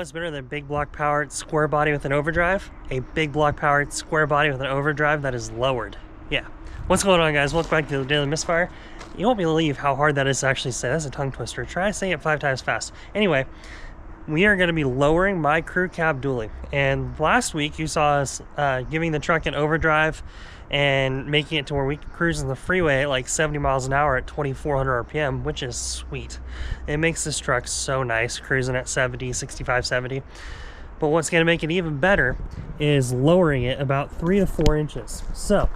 what's better than a big block powered square body with an overdrive? A big block powered square body with an overdrive that is lowered. Yeah. What's going on, guys? Welcome back to the Daily Misfire. You won't believe how hard that is to actually say. That's a tongue twister. Try saying it 5 times fast. Anyway, we are going to be lowering my crew cab dually. And last week you saw us giving the truck an overdrive and making it to where we can cruise on the freeway at like 70 miles an hour at 2,400 RPM, which is sweet. It makes this truck so nice, cruising at 70, 65, 70. But what's going to make it even better is lowering it about 3 to 4 inches. So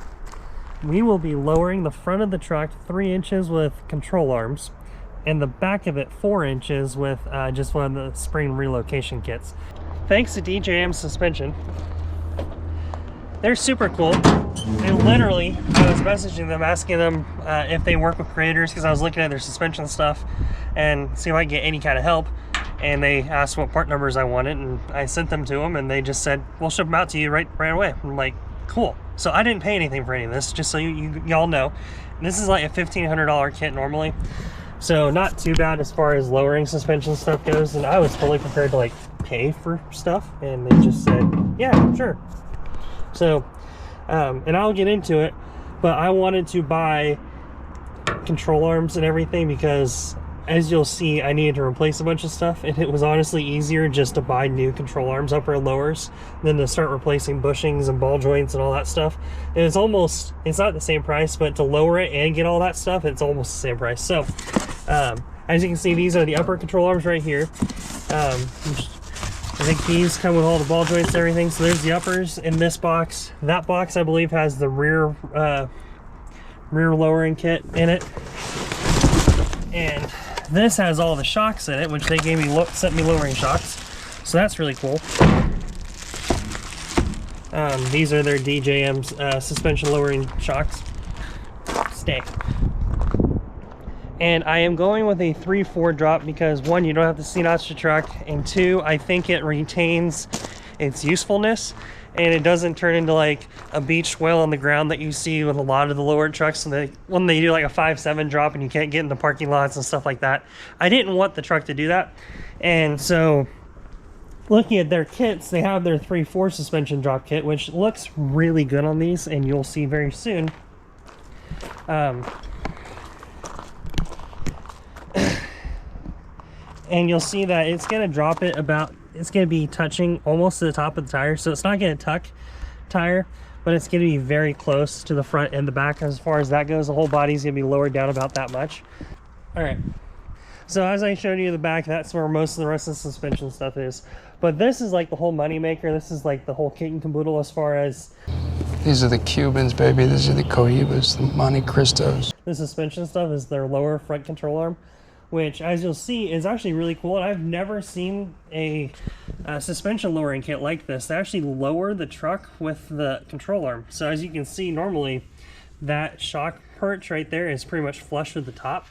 we will be lowering the front of the truck 3 inches with control arms, and the back of it 4 inches with just one of the spring relocation kits. Thanks to DJM suspension. They're super cool. And literally, I was messaging them, asking them if they work with creators, because I was looking at their suspension stuff and see if I can get any kind of help. And they asked what part numbers I wanted, and I sent them to them, and they just said, we'll ship them out to you right away. I'm like, cool. So I didn't pay anything for any of this, just so y'all know. And this is like a $1,500 kit normally. So not too bad as far as lowering suspension stuff goes. And I was totally prepared to like pay for stuff, and they just said, yeah, sure. So, and I'll get into it, but I wanted to buy control arms and everything because, as you'll see, I needed to replace a bunch of stuff, and it was honestly easier just to buy new control arms, upper and lowers, than to start replacing bushings and ball joints and all that stuff. And it's not the same price, but to lower it and get all that stuff, it's almost the same price. So, as you can see, these are the upper control arms right here. I think these come with all the ball joints and everything. So there's the uppers in this box. That box, I believe, has the rear lowering kit in it. And this has all the shocks in it, which they sent me lowering shocks. So that's really cool. These are their DJM suspension lowering shocks. Stay. And I am going with a 3/4 drop because 1, you don't have to C-notch the truck, and 2, I think it retains its usefulness and it doesn't turn into like a beach swell on the ground that you see with a lot of the lowered trucks when they do like a 5/7 drop and you can't get in the parking lots and stuff like that. I didn't want the truck to do that, and so looking at their kits, they have their 3/4 suspension drop kit, which looks really good on these, and you'll see very soon. And you'll see that it's going to drop it it's going to be touching almost to the top of the tire. So it's not going to tuck tire, but it's going to be very close to the front and the back. As far as that goes, the whole body's going to be lowered down about that much. All right. So as I showed you the back, that's where most of the rest of the suspension stuff is. But this is like the whole money maker. This is like the whole kit and caboodle as far as... These are the Cubans, baby. These are the Cohibas, the Monte Cristos. The suspension stuff is their lower front control arm, which, as you'll see, is actually really cool. And I've never seen a suspension lowering kit like this. They actually lower the truck with the control arm. So as you can see, normally that shock perch right there is pretty much flush with the top.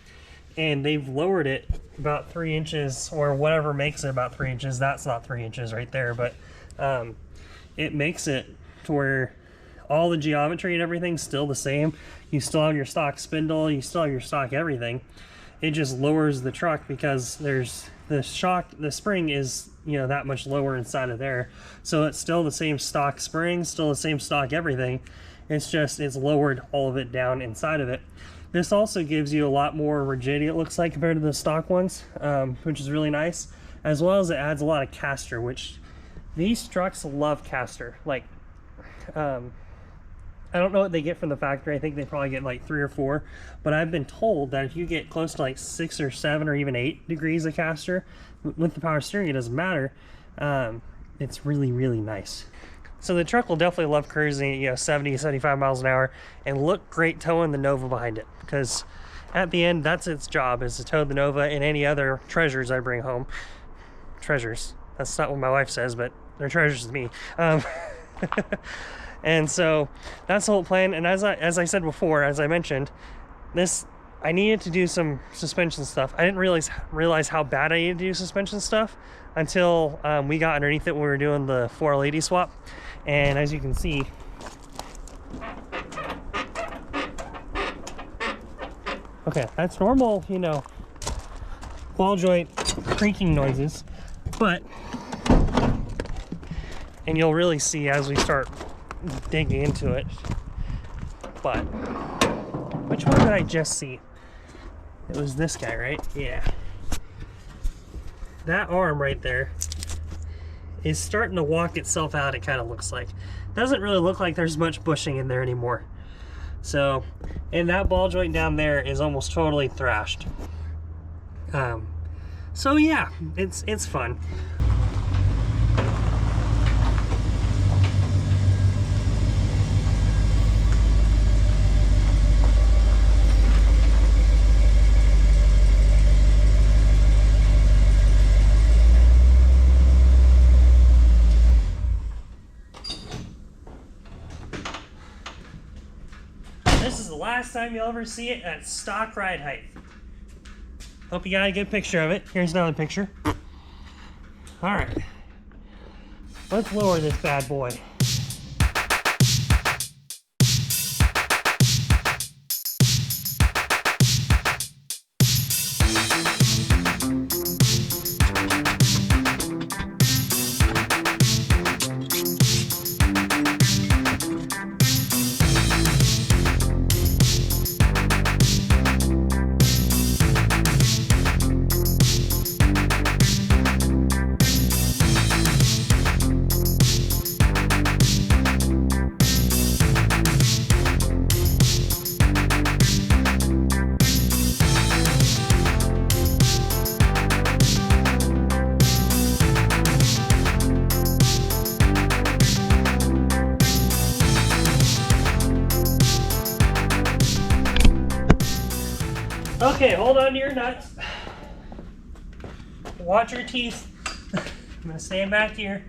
And they've lowered it about 3 inches, or whatever makes it about 3 inches. That's not 3 inches right there, but it makes it to where all the geometry and everything's still the same. You still have your stock spindle, you still have your stock everything. It just lowers the truck because there's the spring is, you know, that much lower inside of there. So it's still the same stock spring, still the same stock everything. It's lowered all of it down inside of it. This also gives you a lot more rigidity, it looks like, compared to the stock ones, which is really nice, as well as it adds a lot of caster, which these trucks love caster. Like, I don't know what they get from the factory. I think they probably get like 3 or 4, but I've been told that if you get close to like 6 or 7 or even 8 degrees of caster with the power steering, it doesn't matter. It's really, really nice. So the truck will definitely love cruising at 70, 75 miles an hour and look great towing the Nova behind it, because at the end, that's its job, is to tow the Nova and any other treasures I bring home. Treasures. That's not what my wife says, but they're treasures to me. And so that's the whole plan. And as I said before, as I mentioned, I needed to do some suspension stuff. I didn't realize how bad I needed to do suspension stuff until we got underneath it when we were doing the 4L80 swap. And as you can see, okay, that's normal, ball joint creaking noises, but and you'll really see as we start digging into it. But which one did I just see? It was this guy, right? Yeah. That arm right there is starting to walk itself out, it kind of looks like. Doesn't really look like there's much bushing in there anymore. So, and that ball joint down there is almost totally thrashed. So yeah, it's fun. This is the last time you'll ever see it at stock ride height. Hope you got a good picture of it. Here's another picture. All right, let's lower this bad boy. Okay, hold on to your nuts. Watch your teeth. I'm gonna stand back here.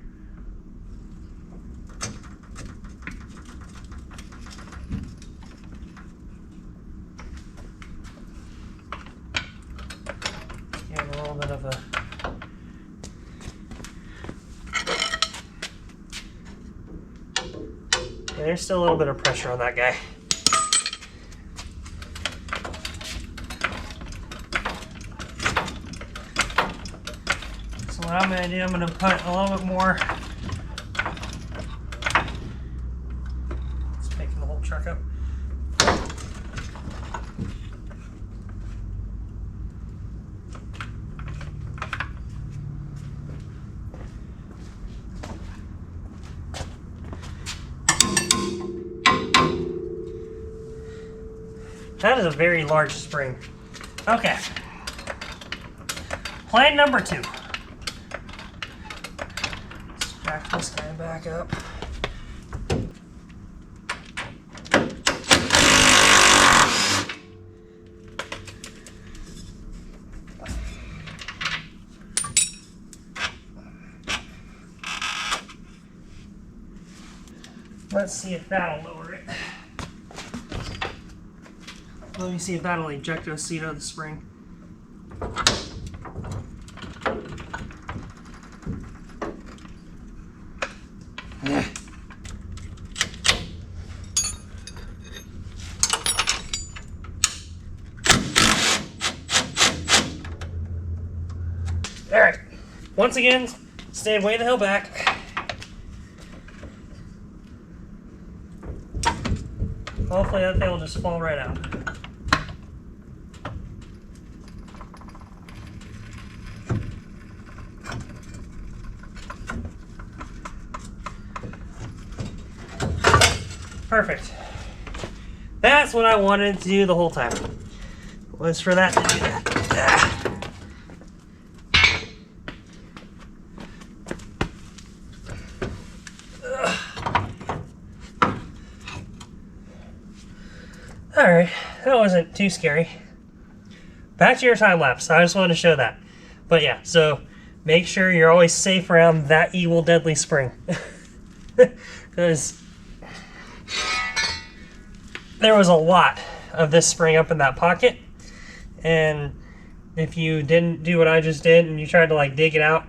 And a little bit of a there's still a little bit of pressure on that guy. So what I'm going to do, I'm going to put a little bit more. It's picking the whole truck up. That is a very large spring. Okay. Plan number 2. Let's jack this guy back up. Let's see if that'll lower it. Let me see if that'll eject a seat out of the spring. Alright, once again, stay way the hell back. Hopefully that thing will just fall right out. Perfect. That's what I wanted to do the whole time. Was for that to do that. Alright, that wasn't too scary. Back to your time lapse. I just wanted to show that. But yeah, so make sure you're always safe around that evil deadly spring. Because there was a lot of this spring up in that pocket, and if you didn't do what I just did and you tried to like dig it out,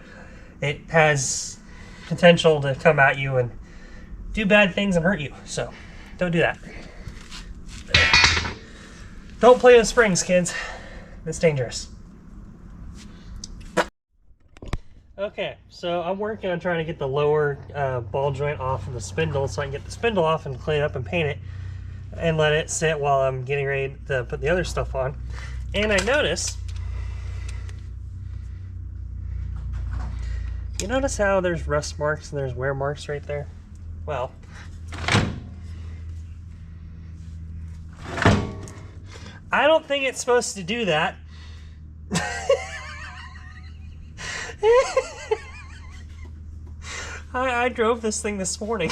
it has potential to come at you and do bad things and hurt you. So don't do that. Don't play with springs, kids. It's dangerous. Okay, so I'm working on trying to get the lower ball joint off of the spindle so I can get the spindle off and clean it up and paint it and let it sit while I'm getting ready to put the other stuff on. And I notice, you notice how there's rust marks and there's wear marks right there? Well, I don't think it's supposed to do that. I drove this thing this morning.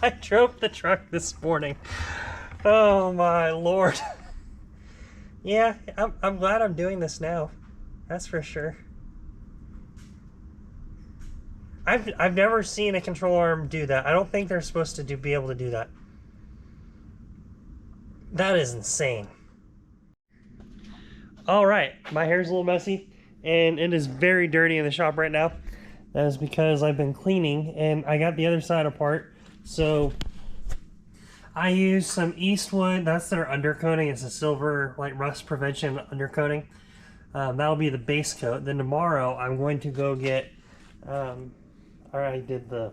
I drove the truck this morning. Oh my Lord. Yeah, I'm glad I'm doing this now. That's for sure. I've never seen a control arm do that. I don't think they're supposed to be able to do that. That is insane. All right, my hair's a little messy and it is very dirty in the shop right now. That is because I've been cleaning and I got the other side apart. So I used some Eastwood. That's their undercoating. It's a silver like rust prevention undercoating. That'll be the base coat. Then tomorrow I'm going to go get. I already did the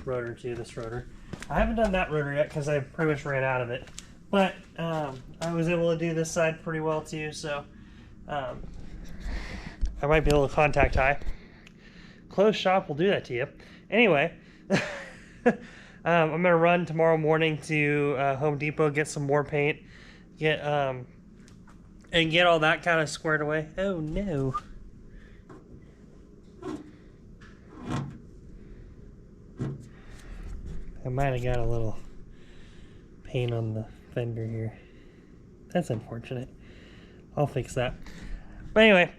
rotor too. This rotor. I haven't done that rotor yet because I pretty much ran out of it. But I was able to do this side pretty well too. So I might be able to contact tie. Closed shop will do that to you. Anyway, I'm gonna run tomorrow morning to Home Depot, get some more paint, get all that kind of squared away. Oh no! I might have got a little paint on the fender here. That's unfortunate. I'll fix that. But anyway,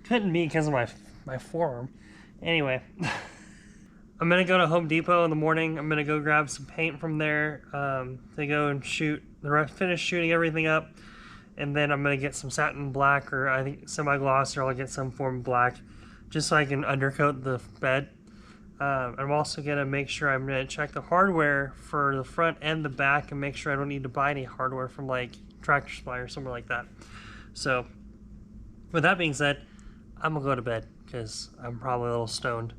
couldn't be because of my forearm. Anyway, I'm gonna go to Home Depot in the morning. I'm gonna go grab some paint from there to go and finish shooting everything up, and then I'm gonna get some satin black, or I think semi-gloss, or I'll get some form of black, just so I can undercoat the bed. I'm also gonna make sure I'm gonna check the hardware for the front and the back and make sure I don't need to buy any hardware from like Tractor Supply or somewhere like that. So with that being said, I'm gonna go to bed because I'm probably a little stoned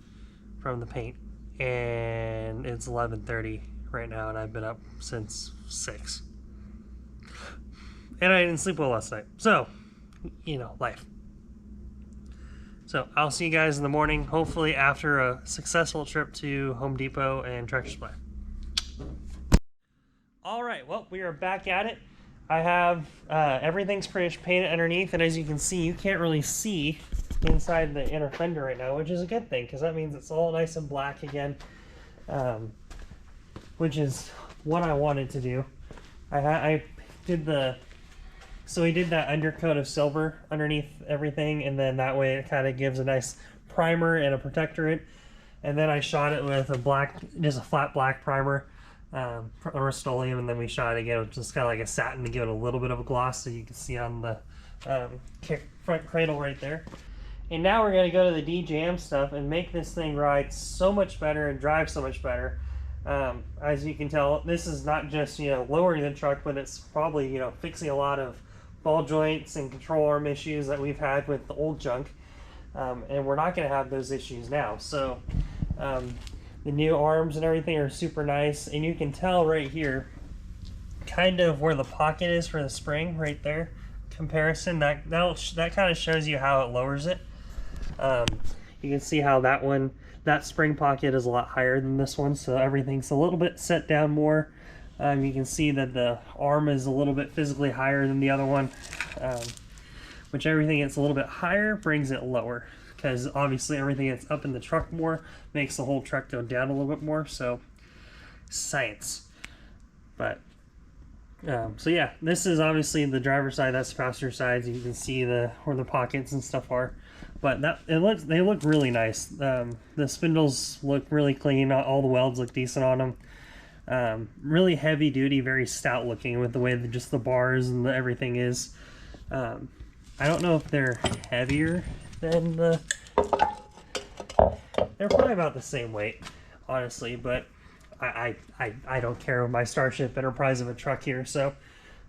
from the paint, and it's 11:30 right now and I've been up since 6 and I didn't sleep well last night, so you know, life. So I'll see you guys in the morning, hopefully after a successful trip to Home Depot and Tractor Supply. Alright, well, we are back at it. I have everything's pretty much painted underneath, and as you can see, you can't really see inside the inner fender right now, which is a good thing because that means it's all nice and black again, which is what I wanted to do. So we did that undercoat of silver underneath everything, and then that way it kind of gives a nice primer and a protectorant. And then I shot it with a black, just a flat black primer, Rust-Oleum, and then we shot it again with just kind of like a satin to give it a little bit of a gloss, so you can see on the front cradle right there. And now we're going to go to the DJM stuff and make this thing ride so much better and drive so much better. As you can tell, this is not just, you know, lowering the truck, but it's probably, you know, fixing a lot of ball joints and control arm issues that we've had with the old junk. And we're not going to have those issues now. So the new arms and everything are super nice, and you can tell right here kind of where the pocket is for the spring right there. Comparison, that kind of shows you how it lowers it. You can see how that spring pocket is a lot higher than this one, so everything's a little bit set down more. You can see that the arm is a little bit physically higher than the other one, which everything that's a little bit higher brings it lower, because obviously everything that's up in the truck more makes the whole truck go down a little bit more, so science. But so yeah, this is obviously the driver's side, that's the passenger side, so you can see where the pockets and stuff are. But they look really nice. The spindles look really clean, all the welds look decent on them. Really heavy duty, very stout looking with the way that just the bars and everything is. I don't know if they're heavier than they're probably about the same weight, honestly, but I don't care with my Starship Enterprise of a truck here, so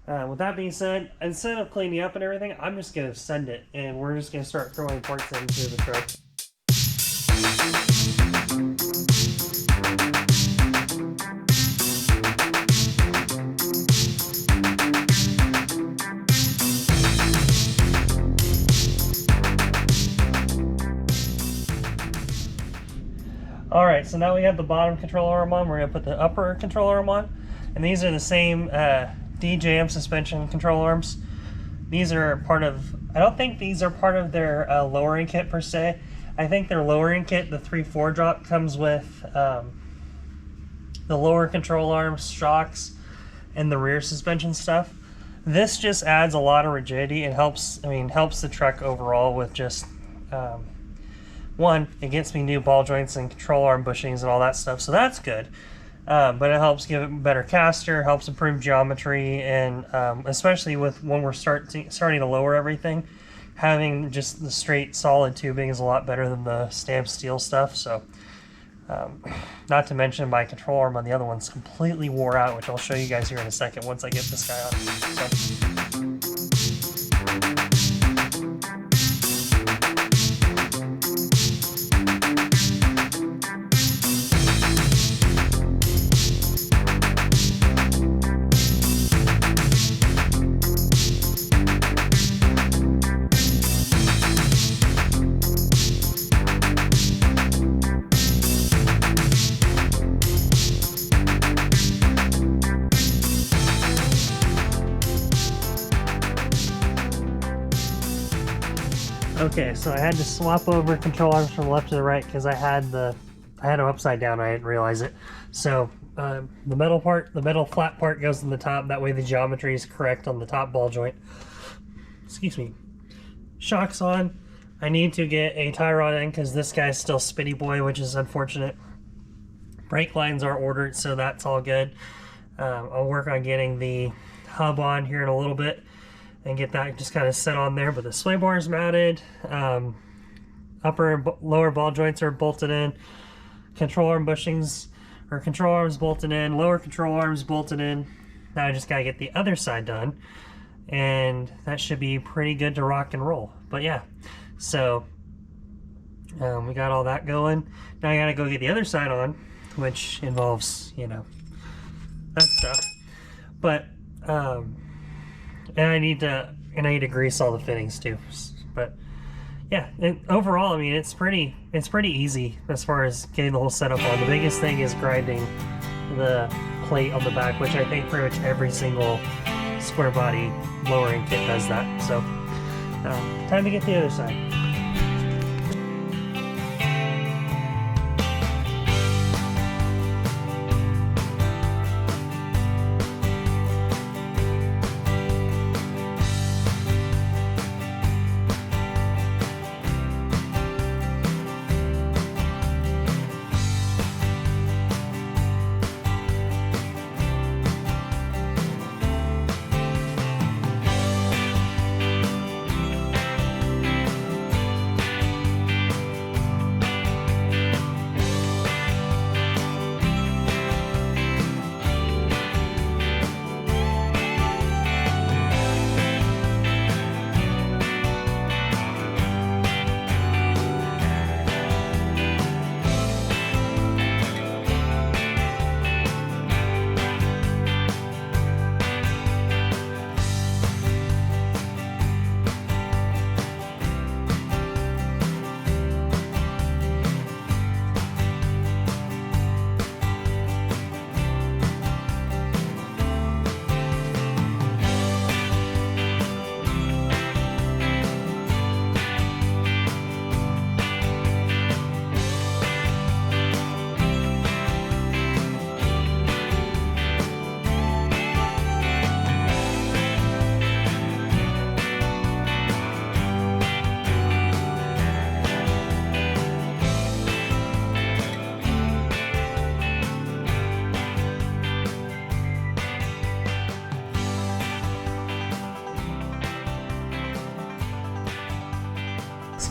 With that being said, instead of cleaning up and everything, I'm just going to send it, and we're just going to start throwing parts into the truck. Alright, so now we have the bottom control arm on. We're going to put the upper control arm on. And these are the same DJM suspension control arms. These are part of, I don't think these are part of their lowering kit per se. I think their lowering kit, the 3/4 drop, comes with the lower control arms, shocks, and the rear suspension stuff. This just adds a lot of rigidity and helps, helps the truck overall with just, one, it gets me new ball joints and control arm bushings and all that stuff, so that's good. But it helps give it better caster, helps improve geometry, and especially with when we're starting to lower everything, having just the straight solid tubing is a lot better than the stamped steel stuff. So, not to mention my control arm on the other one's completely wore out, which I'll show you guys here in a second once I get this guy on. So. Okay, so I had to swap over control arms from left to the right because I had them upside down. I didn't realize it. So the metal flat part goes in the top. That way the geometry is correct on the top ball joint. Excuse me. Shocks on. I need to get a tie rod in because this guy's still spitty boy, which is unfortunate. Brake lines are ordered, so that's all good. I'll work on getting the hub on here in a little bit and get that just kind of set on there. But the sway bar is mounted, upper and lower ball joints are bolted in, control arm bushings or control arms bolted in, lower control arms bolted in. Now I just gotta get the other side done, and that should be pretty good to rock and roll. But yeah, so we got all that going. Now I gotta go get the other side on, which involves, you know, that stuff. But and I need to grease all the fittings too. But yeah, overall, I mean, it's pretty easy as far as getting the whole setup on. The biggest thing is grinding the plate on the back, which I think pretty much every single square body lowering kit does that. So time to get the other side.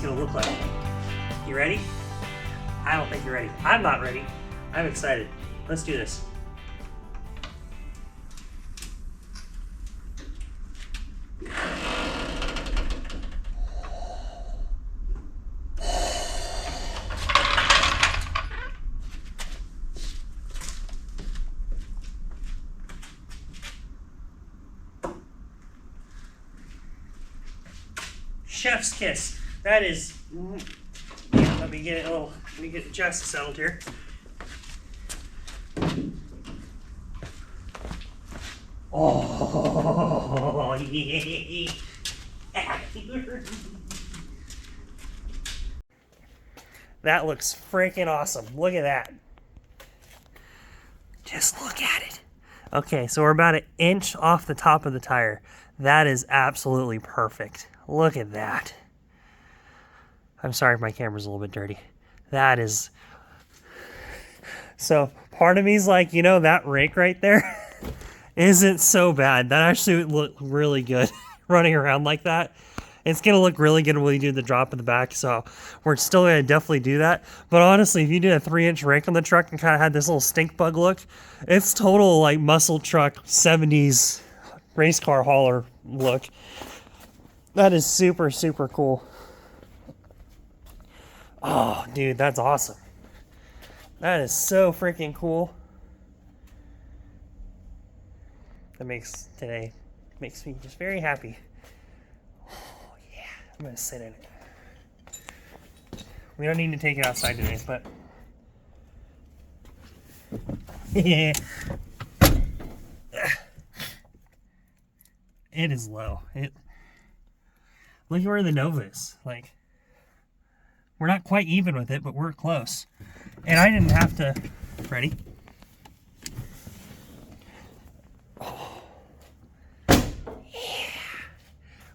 Gonna look like. You ready? I don't think you're ready. I'm not ready. I'm excited. Let's do this. chef's kiss. That is, yeah, let me get the chassis settled here. Oh, yeah. That looks freaking awesome. Look at that. Just look at it. Okay, so we're about 1 inch off the top of the tire. That is absolutely perfect. Look at that. I'm sorry if my camera's a little bit dirty. That is... So, part of me's like, you know, that rake right there isn't so bad. That actually would look really good running around like that. It's going to look really good when we do the drop in the back, so we're still going to definitely do that. But honestly, if you did a 3-inch rake on the truck and kind of had this little stink bug look, it's total like muscle truck 70s race car hauler look. That is super, super cool. Oh, dude, that's awesome. That is so freaking cool. That makes me just very happy. Oh, yeah. I'm going to sit in it. We don't need to take it outside today, but... Yeah. It is low. Look at where the Nova is. Like, we're not quite even with it, but we're close. And I didn't have to... Ready? Oh. Yeah.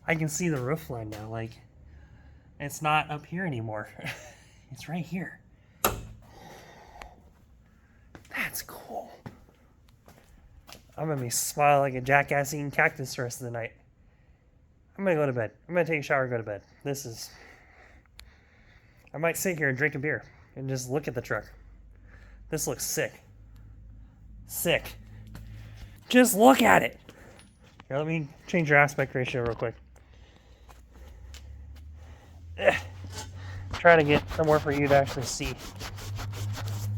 I can see the roof line now. Like, it's not up here anymore. It's right here. That's cool. I'm going to be smiling like a jackass eating cactus the rest of the night. I'm going to go to bed. I'm going to take a shower and go to bed. I might sit here and drink a beer and just look at the truck. This looks sick. Sick. Just look at it. Here, let me change your aspect ratio real quick. Trying to get somewhere for you to actually see.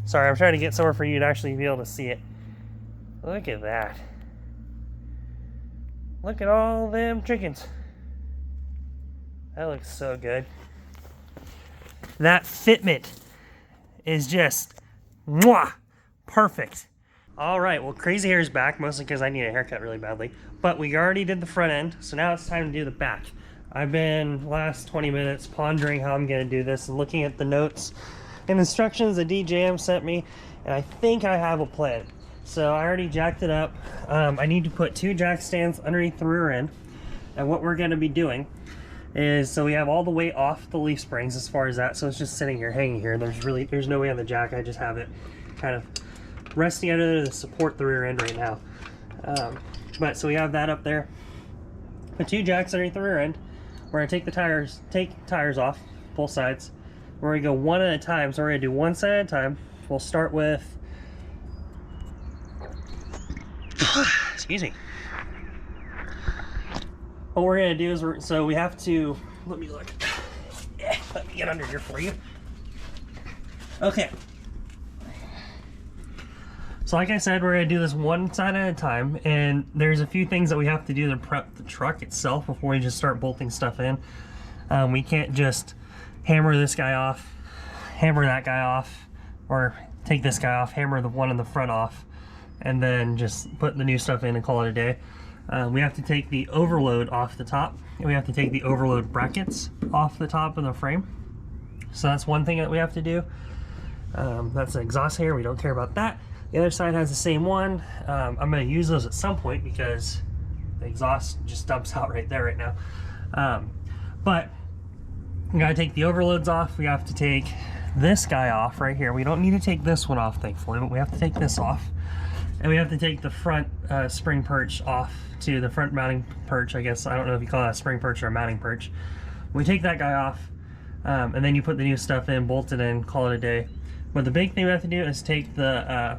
Sorry, I'm trying to get somewhere for you to actually be able to see it. Look at that. Look at all them chickens. That looks so good. That fitment is just mwah, perfect. All right, well, Crazy Hair's back, mostly because I need a haircut really badly. But we already did the front end, so now it's time to do the back. I've been last 20 minutes pondering how I'm going to do this and looking at the notes and instructions that DJM sent me, and I think I have a plan. So I already jacked it up. I need to put 2 jack stands underneath the rear end, and what we're going to be doing is, so we have all the weight off the leaf springs as far as that, so it's just sitting here, hanging here. There's no weight on the jack. I just have it kind of resting under there to support the rear end right now. But so we have that up there. Put 2 jacks underneath the rear end. We're gonna take tires off, both sides. We're gonna go one at a time. So we're gonna do one side at a time. We'll start with, excuse me. What we're gonna do is so we have to, let me look. Let me get under here for you. Okay. So like I said, we're gonna do this one side at a time, and there's a few things that we have to do to prep the truck itself before we just start bolting stuff in. We can't just hammer this guy off, hammer that guy off, or take this guy off, hammer the one in the front off, and then just put the new stuff in and call it a day. We have to take the overload off the top, and we have to take the overload brackets off the top of the frame. So that's one thing that we have to do. That's the exhaust here, we don't care about that. The other side has the same one. I'm going to use those at some point because the exhaust just dumps out right there right now. But we got to take the overloads off. We have to take this guy off right here. We don't need to take this one off, thankfully, but we have to take this off. And we have to take the front spring perch off to the front mounting perch, I guess. I don't know if you call that a spring perch or a mounting perch. We take that guy off, and then you put the new stuff in, bolt it in, call it a day. But the big thing we have to do is take the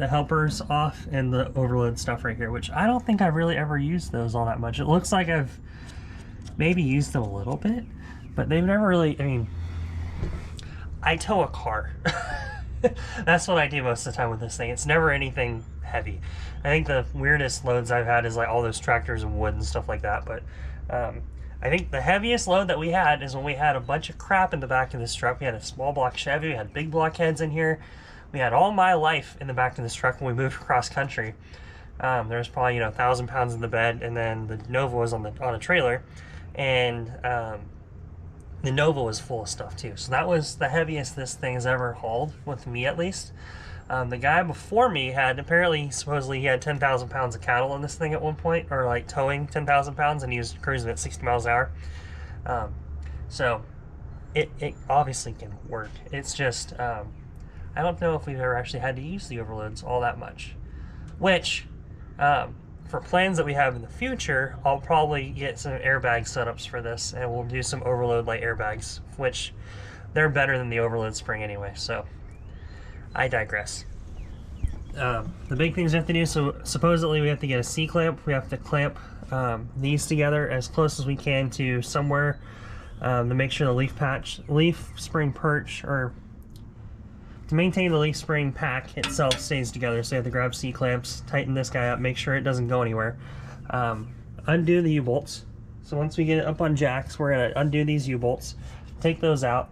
helpers off and the overload stuff right here, which I don't think I've really ever used those all that much. It looks like I've maybe used them a little bit, but they've never really, I mean, I tow a car. That's what I do most of the time with this thing. It's never anything heavy. I think the weirdest loads I've had is like all those tractors and wood and stuff like that, but I think the heaviest load that we had is when we had a bunch of crap in the back of this truck. We had a small block Chevy, we had big block heads in here. We had all my life in the back of this truck when we moved across country. There was probably, you know, 1,000 pounds in the bed, and then the Nova was on a trailer, and the Nova was full of stuff too. So that was the heaviest this thing has ever hauled, with me at least. The guy before me had, apparently, supposedly he had 10,000 pounds of cattle on this thing at one point, or like towing 10,000 pounds, and he was cruising at 60 miles an hour. So it obviously can work. It's just, I don't know if we've ever actually had to use the overloads all that much, which, for plans that we have in the future, I'll probably get some airbag setups for this, and we'll do some overload light airbags, which they're better than the overload spring anyway, so I digress. The big things we have to do, so supposedly we have to get a C-clamp. We have to clamp these together as close as we can to somewhere to make sure the leaf spring perch, or to maintain the leaf spring pack itself stays together. So you have to grab C-clamps, tighten this guy up, make sure it doesn't go anywhere. Undo the U-bolts. So once we get it up on jacks, we're going to undo these U-bolts, take those out.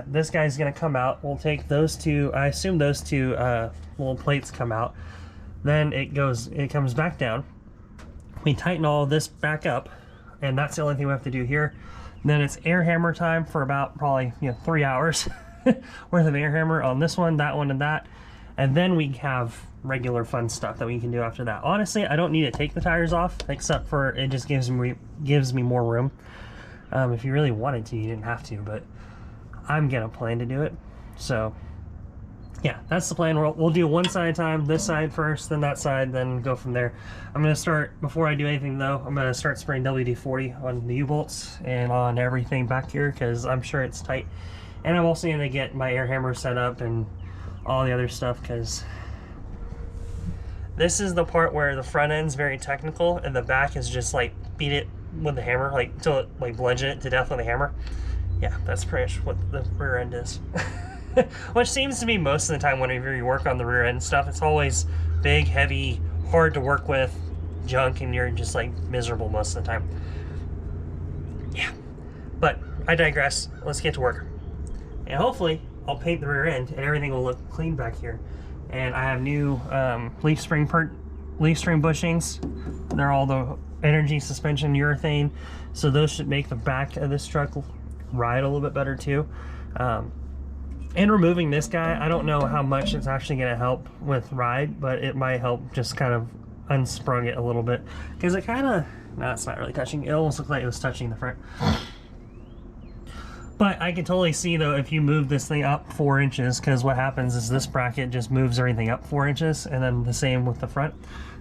This guy's going to come out. We'll take those two, I assume those two little plates come out. Then it comes back down. We tighten all of this back up, and that's the only thing we have to do here. And then it's air hammer time for about probably 3 hours worth of air hammer on this one, that one, and that. And then we have regular fun stuff that we can do after that. Honestly, I don't need to take the tires off, except for it just gives me more room. If you really wanted to, you didn't have to, but I'm gonna plan to do it. So yeah, that's the plan. We'll do one side at a time, this side first, then that side, then go from there. I'm gonna start, before I do anything though, I'm gonna start spraying WD-40 on the U-bolts and on everything back here, because I'm sure it's tight. And I'm also gonna get my air hammer set up and all the other stuff, because this is the part where the front end's very technical and the back is just like beat it with the hammer, like until it like bludgeon it to death with a hammer. Yeah, that's pretty much what the rear end is. Which seems to be most of the time whenever you work on the rear end stuff, it's always big, heavy, hard to work with junk, and you're just like miserable most of the time. Yeah, but I digress. Let's get to work. And hopefully I'll paint the rear end and everything will look clean back here. And I have new leaf spring bushings. They're all the energy suspension urethane, so those should make the back of this truck ride a little bit better too. And removing this guy, I don't know how much it's actually going to help with ride, but it might help just kind of unsprung it a little bit, because it kind of, no, it's not really touching. It almost looked like it was touching the front. But I can totally see though if you move this thing up 4 inches, because what happens is this bracket just moves everything up 4 inches, and then the same with the front.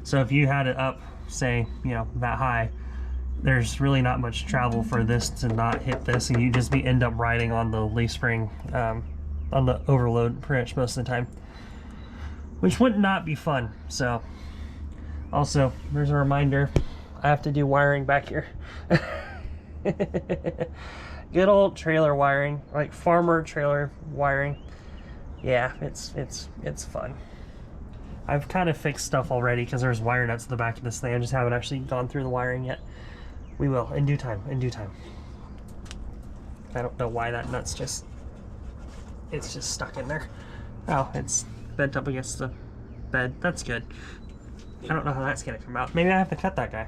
So if you had it up, say, that high, there's really not much travel for this to not hit this, and you just end up riding on the leaf spring, on the overload pretty much most of the time, which would not be fun. So also, there's a reminder, I have to do wiring back here. Good old trailer wiring, like farmer trailer wiring. Yeah, it's fun. I've kind of fixed stuff already because there's wire nuts at the back of this thing. I just haven't actually gone through the wiring yet. We will, in due time, in due time. I don't know why that nut's it's just stuck in there. Oh, it's bent up against the bed. That's good. I don't know how that's gonna come out. Maybe I have to cut that guy.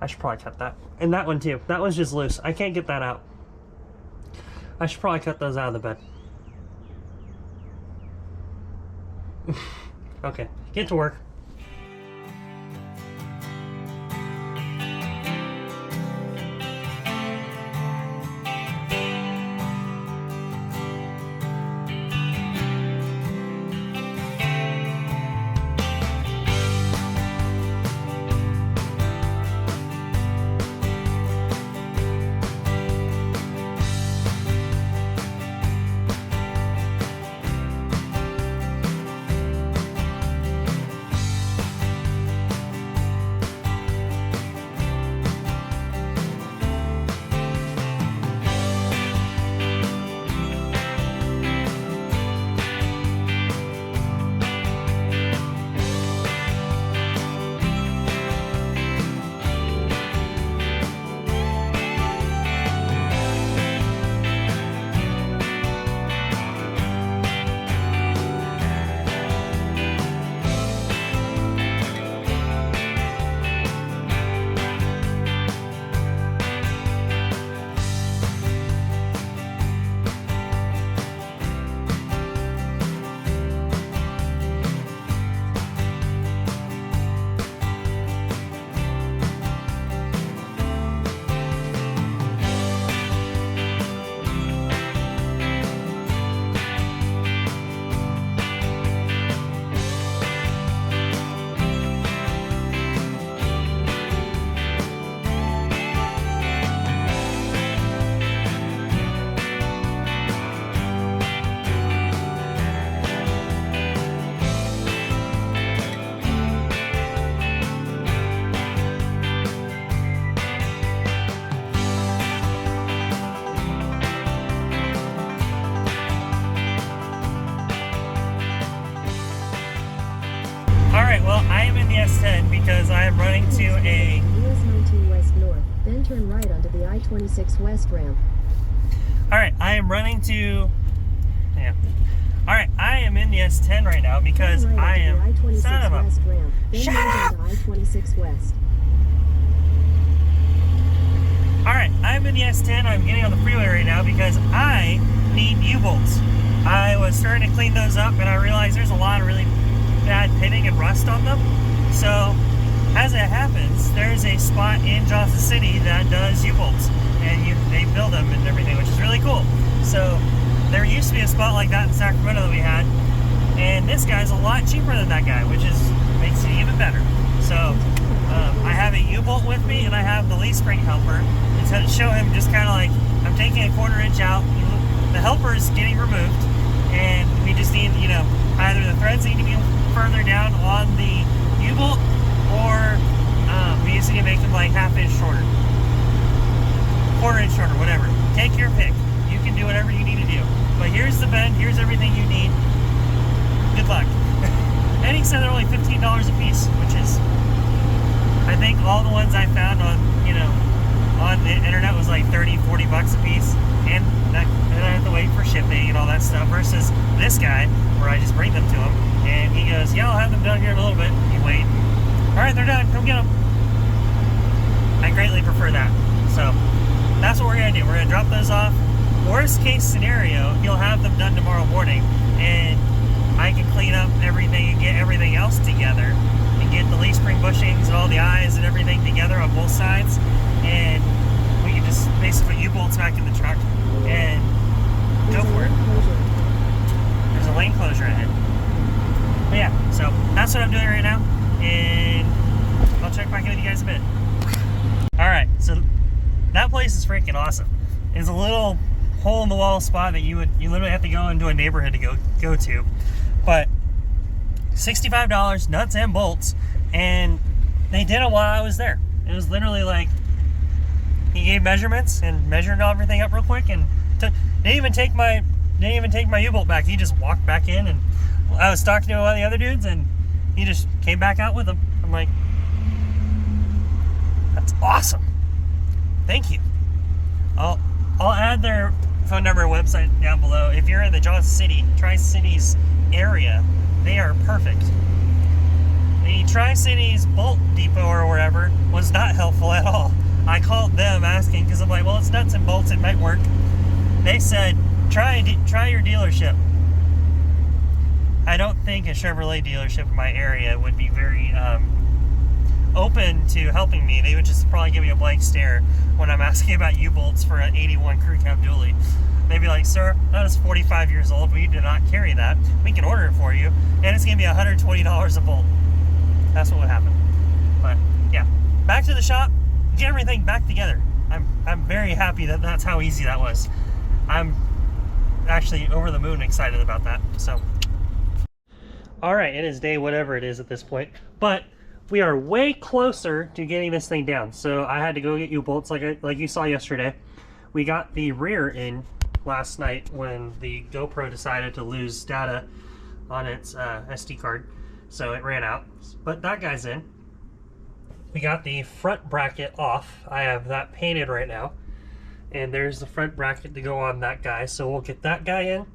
I should probably cut that. And that one too. That one's just loose. I can't get that out. I should probably cut those out of the bed. Okay, get to work. Alright, well, I am in the S10 because I am running to a... US 19 West North, then turn right onto the I-26 West ramp. Alright, I am running to... Yeah. Alright, I am in the S10 right now because Turn right I am... onto the I-26 Son of a... West ramp, then Shut merge up! onto I-26 West. Alright, I'm in the S10. I'm getting on the freeway right now because I need U-bolts. I was starting to clean those up and I realized there's a lot of really bad pitting and rust on them. So, as it happens, there's a spot in Johnson City that does U-bolts. And they build them and everything, which is really cool. So, there used to be a spot like that in Sacramento that we had. And this guy's a lot cheaper than that guy, which makes it even better. So, I have a U-bolt with me and I have the leaf spring helper. And to show him just kind of like, I'm taking a 1/4 inch out. The helper is getting removed. And we just need, you know, either the threads need to be further down on the U-bolt, or we just need to make them like 1/2 inch shorter, 1/4 inch shorter, whatever. Take your pick. You can do whatever you need to do. But here's the bend. Here's everything you need. Good luck. And he said they're only $15 a piece, which is, I think all the ones I found on, you know, on the internet was like 30, 40 bucks a piece. And I have to wait for shipping and all that stuff, versus this guy where I just bring them to him and he goes, yeah, I'll have them done here in a little bit. You wait. Alright, they're done. Come get them. I greatly prefer that. So that's what we're going to do. We're going to drop those off. Worst case scenario, he'll have them done tomorrow morning and I can clean up everything and get everything else together and get the leaf spring bushings and all the eyes and everything together on both sides, and we can just basically put U-bolts back in the truck and go for it. There's a lane closure ahead. But yeah, so that's what I'm doing right now, and I'll check back in with you guys in a bit. Alright, so that place is freaking awesome. It's a little hole in the wall spot that you literally have to go into a neighborhood to go to. But $65, nuts and bolts, and they did it while I was there. It was literally like, he gave measurements and measured everything up real quick, and didn't even take my U-bolt back. He just walked back in, and I was talking to one of the other dudes, and he just came back out with them. I'm like, that's awesome. Thank you. I'll add their phone number and website down below. If you're in the Johnson City, Tri-Cities area, they are perfect. The Tri-Cities Bolt Depot or wherever was not helpful at all. I called them asking because I'm like, well, it's nuts and bolts, it might work. They said, try your dealership. I don't think a Chevrolet dealership in my area would be very open to helping me. They would just probably give me a blank stare when I'm asking about U-bolts for an 81 crew cab dually. They'd be like, sir, that is 45 years old. We do not carry that. We can order it for you, and it's going to be $120 a bolt. That's what would happen. But yeah, back to the shop, get everything back together. I'm very happy that that's how easy that was. I'm actually over the moon excited about that. So, all right, it is day whatever it is at this point, but we are way closer to getting this thing down. So I had to go get U-bolts like you saw yesterday. We got the rear in last night when the GoPro decided to lose data on its SD card, so it ran out. But that guy's in. We got the front bracket off. I have that painted right now, and there's the front bracket to go on that guy. So we'll get that guy in,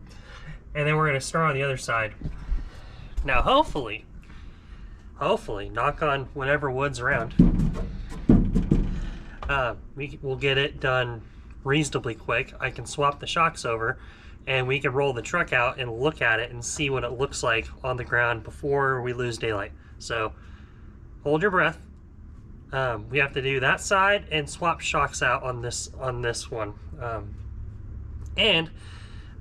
and then we're going to start on the other side. Now hopefully, knock on whatever wood's around, we'll get it done reasonably quick. I can swap the shocks over and we can roll the truck out and look at it and see what it looks like on the ground before we lose daylight. So hold your breath. We have to do that side and swap shocks out on this one. And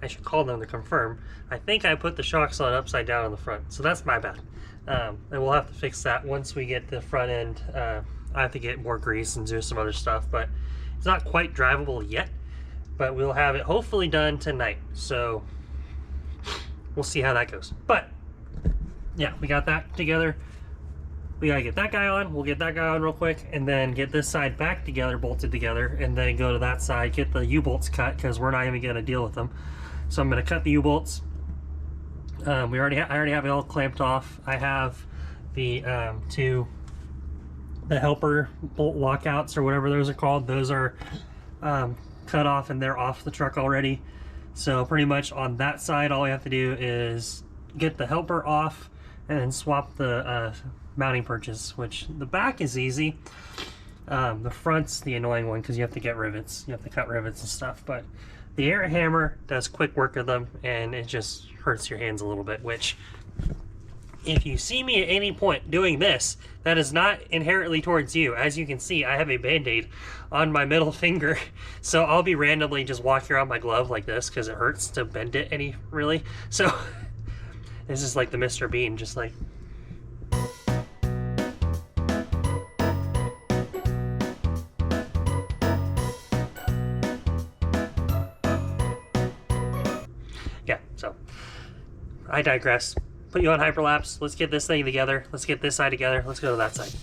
I should call them to confirm. I think I put the shocks on upside down on the front, so that's my bad. And we'll have to fix that once we get the front end. I have to get more grease and do some other stuff, but it's not quite drivable yet. But we'll have it hopefully done tonight, so we'll see how that goes. But yeah, we got that together. We gotta get that guy on. We'll get that guy on real quick, and then get this side back together, bolted together, and then go to that side, get the U-bolts cut, because we're not even gonna deal with them. So I'm gonna cut the U-bolts. I already have it all clamped off. I have The the helper bolt lockouts or whatever those are called, those are cut off and they're off the truck already. So pretty much on that side, all we have to do is get the helper off and then swap the mounting perches, which the back is easy. The front's the annoying one because you have to get rivets. You have to cut rivets and stuff, but the air hammer does quick work of them, and it just hurts your hands a little bit, which if you see me at any point doing this, that is not inherently towards you. As you can see, I have a band-aid on my middle finger, so I'll be randomly just walking around my glove like this because it hurts to bend it really. So this is like the Mr. Bean, just like. Yeah, so I digress. Put you on hyperlapse. Let's get this thing together. Let's get this side together. Let's go to that side.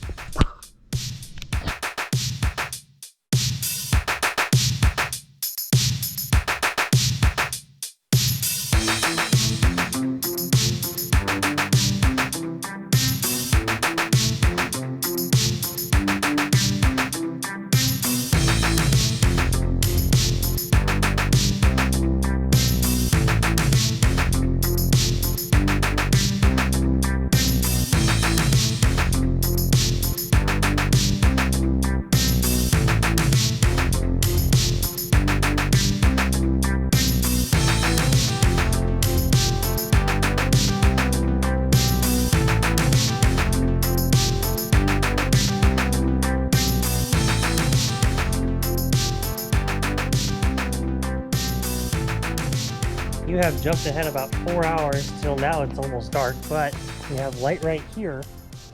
You have jumped ahead about 4 hours till now it's almost dark, but we have light right here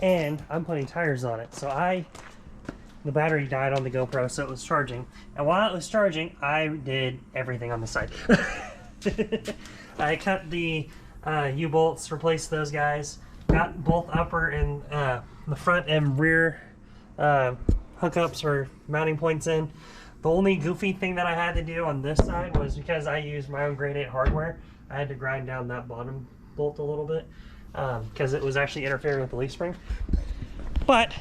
and I'm putting tires on it. So the battery died on the GoPro, so it was charging. And while it was charging, I did everything on the side. I cut the U-bolts, replaced those guys, got both upper and the front and rear hookups or mounting points in. The only goofy thing that I had to do on this side was because I used my own grade 8 hardware, I had to grind down that bottom bolt a little bit because it was actually interfering with the leaf spring. But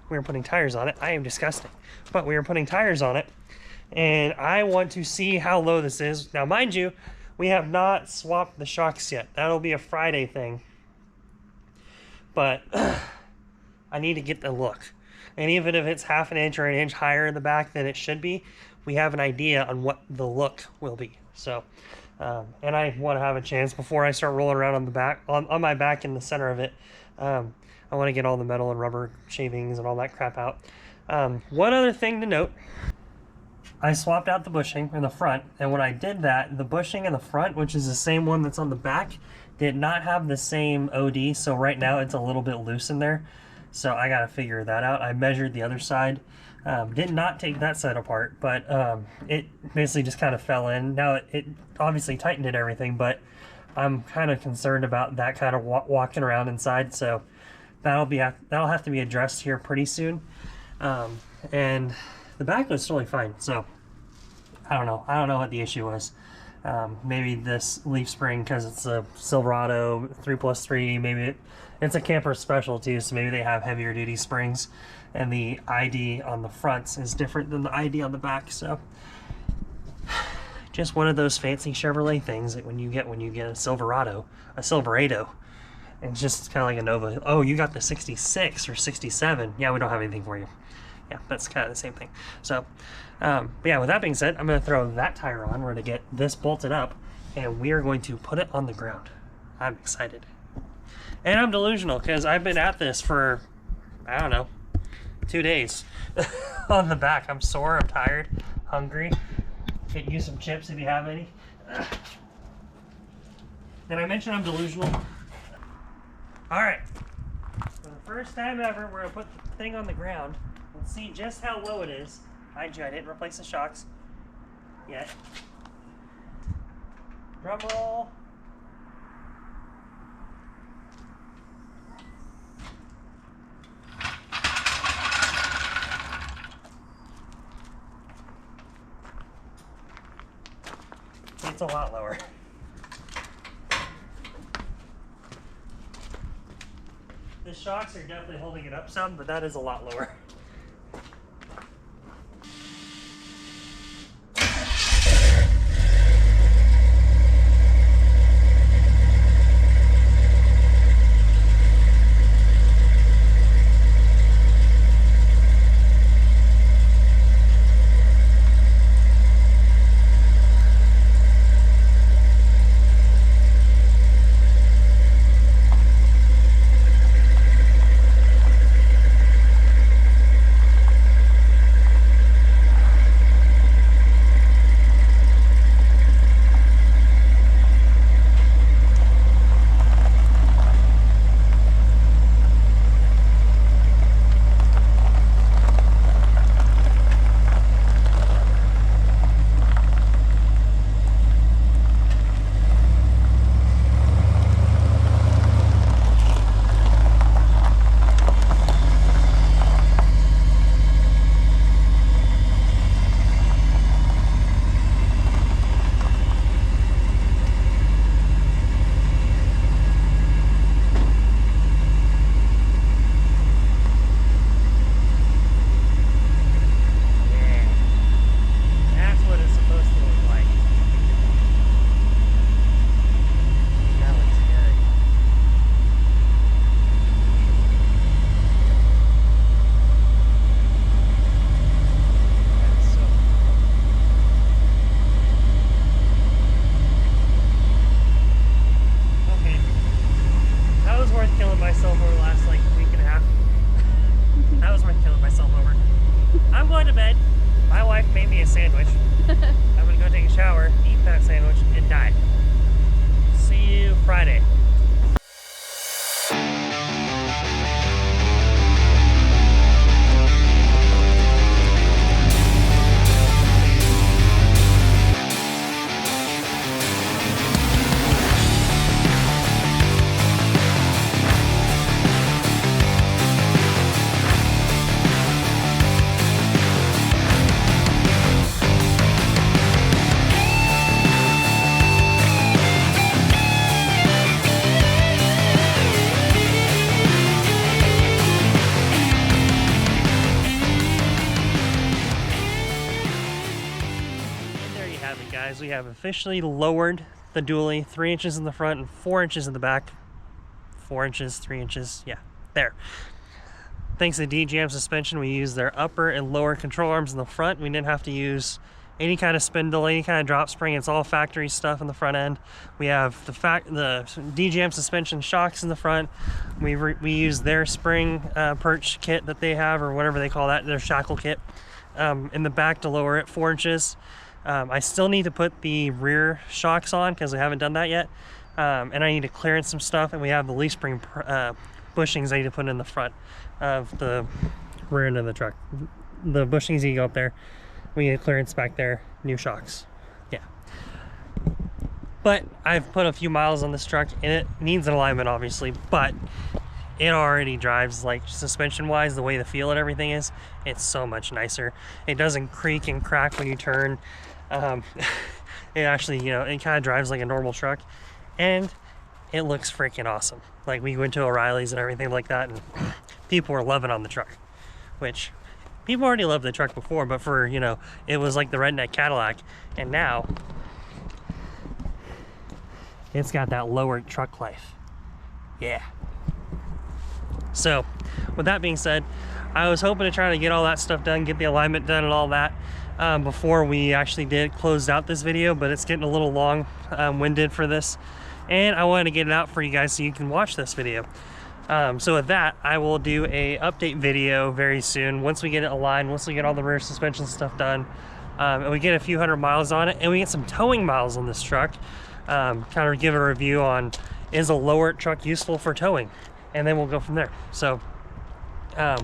we were putting tires on it. I am disgusting. But we were putting tires on it, and I want to see how low this is. Now, mind you, we have not swapped the shocks yet. That'll be a Friday thing. But I need to get the look. And even if it's half an inch or an inch higher in the back than it should be, we have an idea on what the look will be. So, and I want to have a chance before I start rolling around on the back, on my back in the center of it. I want to get all the metal and rubber shavings and all that crap out. One other thing to note, I swapped out the bushing in the front, and when I did that, the bushing in the front, which is the same one that's on the back, did not have the same OD, so right now it's a little bit loose in there. So I got to figure that out. I measured the other side. Did not take that side apart, but it basically just kind of fell in. Now it obviously tightened it everything, but I'm kind of concerned about that kind of walking around inside. So that'll have to be addressed here pretty soon. And the back was totally fine. So I don't know what the issue was. Maybe this leaf spring, because it's a Silverado 3+3, maybe it's a camper special too, so maybe they have heavier duty springs, and the ID on the fronts is different than the ID on the back. So just one of those fancy Chevrolet things that when you get a Silverado, it's just kind of like a Nova. Oh, you got the 66 or 67. Yeah, we don't have anything for you. Yeah, that's kind of the same thing. So but yeah, with that being said, I'm going to throw that tire on. We're going to get this bolted up, and we are going to put it on the ground. I'm excited. And I'm delusional, because I've been at this for, I don't know, 2 days on the back. I'm sore, I'm tired, hungry. Could use some chips if you have any. Did I mention I'm delusional? Alright. For the first time ever, we're going to put the thing on the ground. Let's see just how low it is. Mind you, I didn't replace the shocks yet. Drum roll. It's a lot lower. The shocks are definitely holding it up some, but that is a lot lower. Friday. Guys, we have officially lowered the dually 3 inches in the front and 4 inches in the back. 4 inches, 3 inches, yeah, there. Thanks to DJM suspension, we used their upper and lower control arms in the front. We didn't have to use any kind of spindle, any kind of drop spring. It's all factory stuff in the front end. We have the DJM suspension shocks in the front. We use their spring perch kit that they have, or whatever they call that, their shackle kit, in the back to lower it 4 inches. I still need to put the rear shocks on because I haven't done that yet, and I need to clearance some stuff, and we have the leaf spring bushings I need to put in the front of the rear end of the truck. The bushings you go up there, we need clearance back there, new shocks, yeah. But I've put a few miles on this truck and it needs an alignment obviously, but it already drives, like, suspension wise, the way the feel and everything is, it's so much nicer. It doesn't creak and crack when you turn. It actually, you know, it kind of drives like a normal truck, and it looks freaking awesome. Like, we went to O'Reilly's and everything like that, and people were loving on the truck, which people already loved the truck before, but for, you know, it was like the redneck Cadillac, and now it's got that lowered truck life. Yeah. So, with that being said, I was hoping to try to get all that stuff done, get the alignment done and all that, before we actually closed out this video, but it's getting a little long-winded for this, and I wanted to get it out for you guys so you can watch this video. So with that, I will do a update video very soon, once we get it aligned, once we get all the rear suspension stuff done, and we get a few hundred miles on it, and we get some towing miles on this truck. Kind of give a review on, is a lower truck useful for towing? And then we'll go from there. So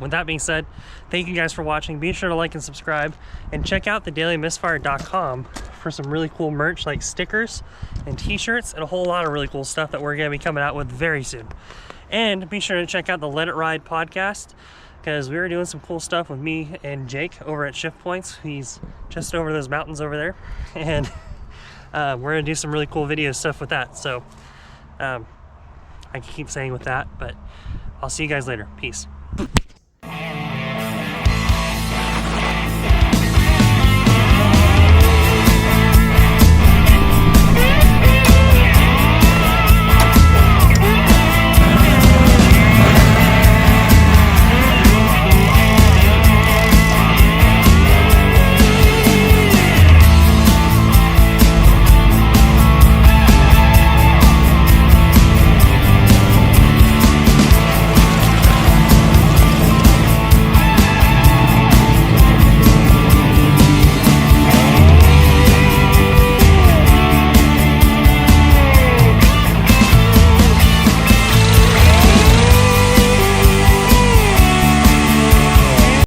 with that being said, thank you guys for watching. Be sure to like and subscribe, and check out the dailymisfire.com for some really cool merch like stickers and t-shirts and a whole lot of really cool stuff that we're going to be coming out with very soon. And be sure to check out the Let It Ride podcast, because we were doing some cool stuff with me and Jake over at Shift Points. He's just over those mountains over there, and we're going to do some really cool video stuff with that. So I can keep saying with that, but I'll see you guys later. Peace.